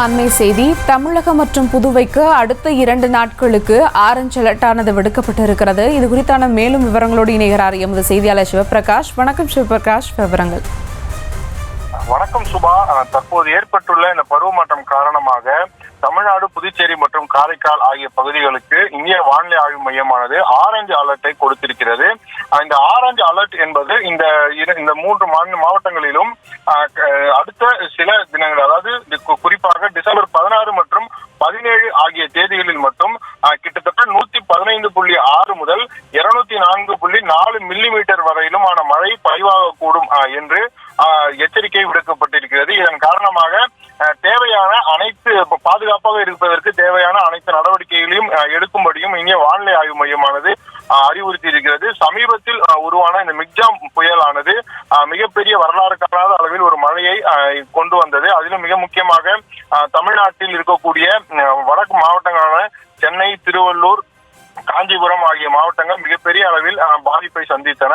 அண்மை செய்தி. தமிழகம் மற்றும் புதுவைக்கு அடுத்த 2 நாட்களுக்கு ஆரஞ்சு அலர்ட்டானது விடுக்கப்பட்டிருக்கிறது. இது குறித்தான மேலும் விவரங்களோடு இணைகிறார் எமது செய்தியாளர் சிவபிரகாஷ். வணக்கம் சிவபிரகாஷ், விவரங்கள். வணக்கம் சுபா. தற்போது ஏற்பட்டுள்ள இந்த பருவமாற்றம் காரணமாக தமிழ்நாடு, புதுச்சேரி மற்றும் காரைக்கால் ஆகிய பகுதிகளுக்கு இந்திய வானிலை ஆய்வு மையமானது ஆரஞ்சு அலர்ட்டை கொடுத்திருக்கிறது. இந்த ஆரஞ்சு அலர்ட் என்பது இந்த 3 மாவட்டங்களிலும் அடுத்த சில தினங்கள், அதாவது குறிப்பாக டிசம்பர் 16 மற்றும் 17 ஆகிய தேதிகளில் மட்டும் கிட்டத்தட்ட 115.6 முதல் 204.4 மில்லிமீட்டர் வரையிலுமான மழை பதிவாகக்கூடும் என்று எச்சரிக்கை விடுக்கப்பட்டிருக்கிறது. இதன் காரணமாக தேவையான அனைத்து பாதுகாப்பாக இருப்பதற்கு தேவையான அனைத்து நடவடிக்கைகளையும் எடுக்கும்படியும் இந்திய வானிலை ஆய்வு மையமானது அறிவுறுத்தி இருக்கிறது. சமீபத்தில் உருவான இந்த மிக்ஜாம் புயலானது மிகப்பெரிய வரலாறு காணாத அளவில் ஒரு மழையை கொண்டு வந்தது. அதிலும் மிக முக்கியமாக தமிழ்நாட்டில் இருக்கக்கூடிய வடக்கு மாவட்டங்களான சென்னை, திருவள்ளூர், காஞ்சிபுரம் ஆகிய மாவட்டங்கள் மிகப்பெரிய அளவில் பாதிப்பை சந்தித்தன.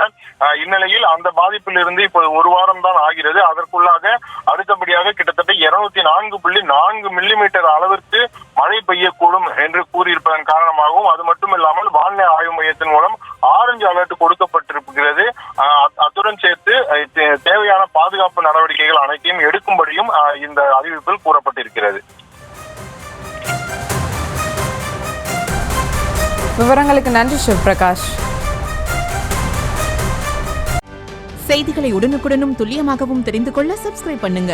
இந்நிலையில் அந்த பாதிப்பில் இருந்து இப்போது ஒரு வாரம் தான் ஆகிறது. அதற்குள்ளாக அடுத்தபடியாக கிட்டத்தட்ட 204.4 மில்லிமீட்டர் அளவிற்கு மழை பெய்யக்கூடும் என்று கூறியிருப்பதன் காரணமாகவும், அது மட்டுமில்லாமல் வானிலை ஆய்வு மையத்தின் மூலம் ஆரஞ்சு அலர்ட் கொடுக்கப்பட்டிருக்கிறது. அத்துடன் சேர்த்து தேவையான பாதுகாப்பு நடவடிக்கைகள் அனைத்தையும் எடுக்கும்படியும் இந்த அறிவிப்பில் கூறப்பட்டிருக்கிறது. விவரங்களுக்கு நன்றி சிவபிரகாஷ். செய்திகளை உடனுக்குடனும் துல்லியமாகவும் தெரிந்து கொள்ள சப்ஸ்கிரைப் பண்ணுங்க.